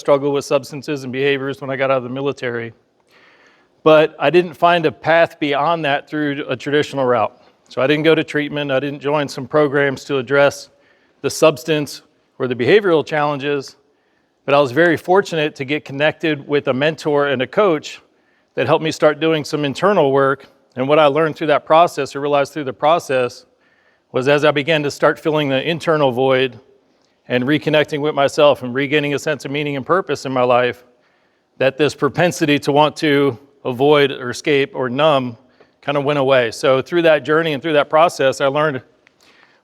struggled with substances and behaviors when I got out of the military. But I didn't find a path beyond that through a traditional route. So I didn't go to treatment. I didn't join some programs to address the substance or the behavioral challenges. But I was very fortunate to get connected with a mentor and a coach that helped me start doing some internal work. And what I learned through that process, or realized through the process, was as I began to start filling the internal void and reconnecting with myself and regaining a sense of meaning and purpose in my life, that this propensity to want to avoid or escape or numb kind of went away. So through that journey and through that process, I learned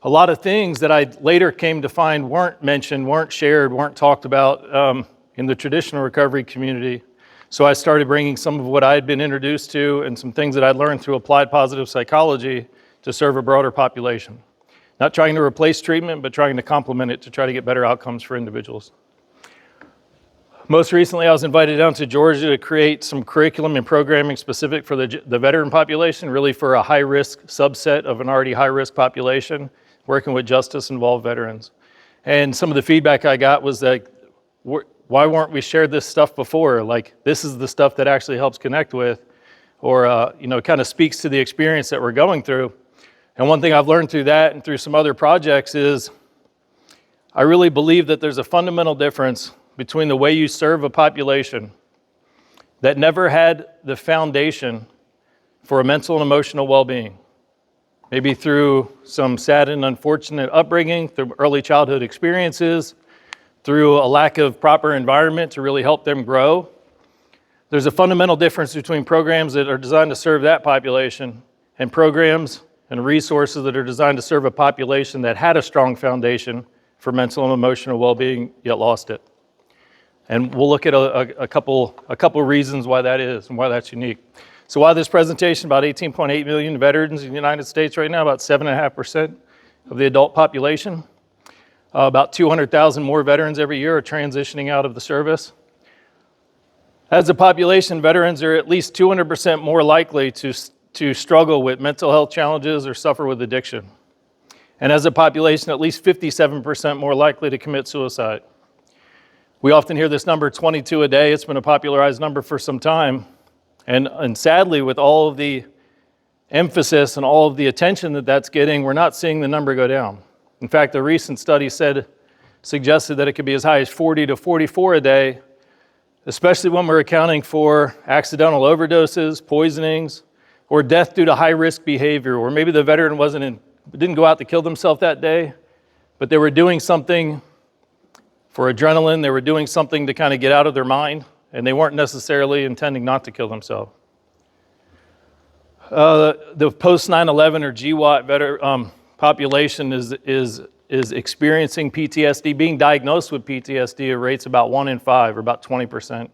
a lot of things that I later came to find weren't mentioned, weren't shared, weren't talked about in the traditional recovery community. So I started bringing some of what I had been introduced to and some things that I'd learned through applied positive psychology to serve a broader population. Not trying to replace treatment, but trying to complement it to try to get better outcomes for individuals. Most recently, I was invited down to Georgia to create some curriculum and programming specific for the veteran population, really for a high-risk subset of an already high-risk population, working with justice-involved veterans. And some of the feedback I got was that, why weren't we shared this stuff before? Like, this is the stuff that actually helps connect with, or kind of speaks to the experience that we're going through. And one thing I've learned through that and through some other projects is I really believe that there's a fundamental difference between the way you serve a population that never had the foundation for a mental and emotional well-being, maybe through some sad and unfortunate upbringing, through early childhood experiences, through a lack of proper environment to really help them grow. There's a fundamental difference between programs that are designed to serve that population and programs and resources that are designed to serve a population that had a strong foundation for mental and emotional well-being, yet lost it. And we'll look at a couple reasons why that is and why that's unique. So why this presentation? About 18.8 million veterans in the United States right now, about 7.5% of the adult population. About 200,000 more veterans every year are transitioning out of the service. As a population, veterans are at least 200% more likely to struggle with mental health challenges or suffer with addiction. And as a population, at least 57% more likely to commit suicide. We often hear this number 22 a day. It's been a popularized number for some time. And sadly, with all of the emphasis and all of the attention that that's getting, we're not seeing the number go down. In fact, a recent study suggested that it could be as high as 40 to 44 a day, especially when we're accounting for accidental overdoses, poisonings, or death due to high-risk behavior, or maybe the veteran didn't go out to kill themselves that day, but they were doing something for adrenaline, they were doing something to kind of get out of their mind, and they weren't necessarily intending not to kill themselves. The post-9/11 or GWAT population is experiencing PTSD, being diagnosed with PTSD at rates about 1 in 5, or about 20%.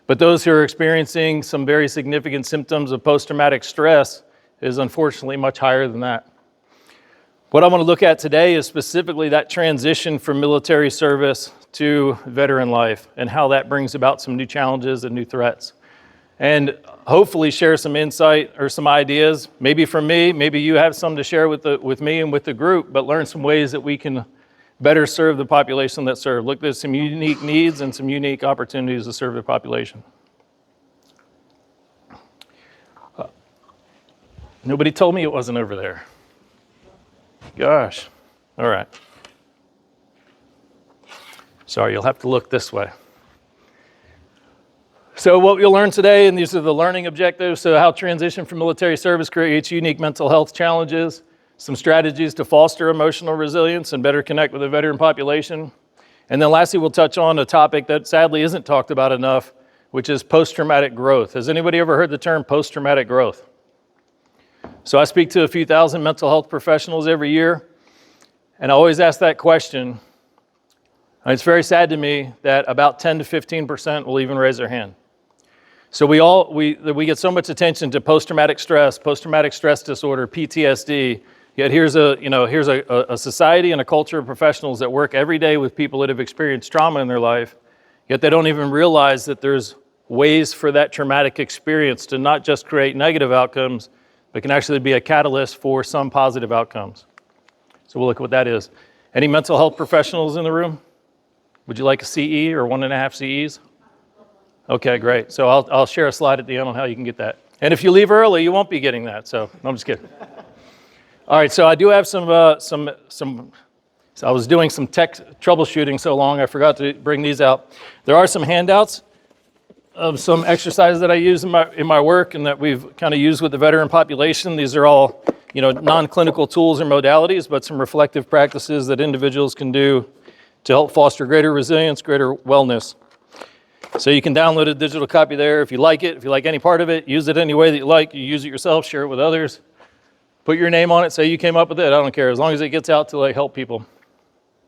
But those who are experiencing some very significant symptoms of post-traumatic stress is unfortunately much higher than that. What I want to look at today is specifically that transition from military service to veteran life and how that brings about some new challenges and new threats. And hopefully share some insight or some ideas, maybe from me, maybe you have some to share with me and with the group, but learn some ways that we can better serve the population that serve. Look, there's some unique needs and some unique opportunities to serve the population. Nobody told me it wasn't over there. Gosh. All right. Sorry, you'll have to look this way. So what you'll learn today, and these are the learning objectives, so how transition from military service creates unique mental health challenges, some strategies to foster emotional resilience and better connect with the veteran population. And then lastly, we'll touch on a topic that sadly isn't talked about enough, which is post-traumatic growth. Has anybody ever heard the term post-traumatic growth? So I speak to a few thousand mental health professionals every year, and I always ask that question. And it's very sad to me that about 10 to 15% will even raise their hand. So we get so much attention to post-traumatic stress disorder, PTSD. Yet here's a society and a culture of professionals that work every day with people that have experienced trauma in their life. Yet they don't even realize that there's ways for that traumatic experience to not just create negative outcomes, but can actually be a catalyst for some positive outcomes. So we'll look at what that is. Any mental health professionals in the room? Would you like a CE or 1.5 CEs? Okay, great. So I'll share a slide at the end on how you can get that. And if you leave early, you won't be getting that. So no, I'm just kidding. All right, so I do have some. So I was doing some tech troubleshooting so long, I forgot to bring these out. There are some handouts of some exercises that I use in my work and that we've kind of used with the veteran population. These are all, non-clinical tools or modalities, but some reflective practices that individuals can do to help foster greater resilience, greater wellness. So you can download a digital copy there if you like it. If you like any part of it, use it any way that you like. You use it yourself, share it with others. Put your name on it, say you came up with it. I don't care, as long as it gets out to help people.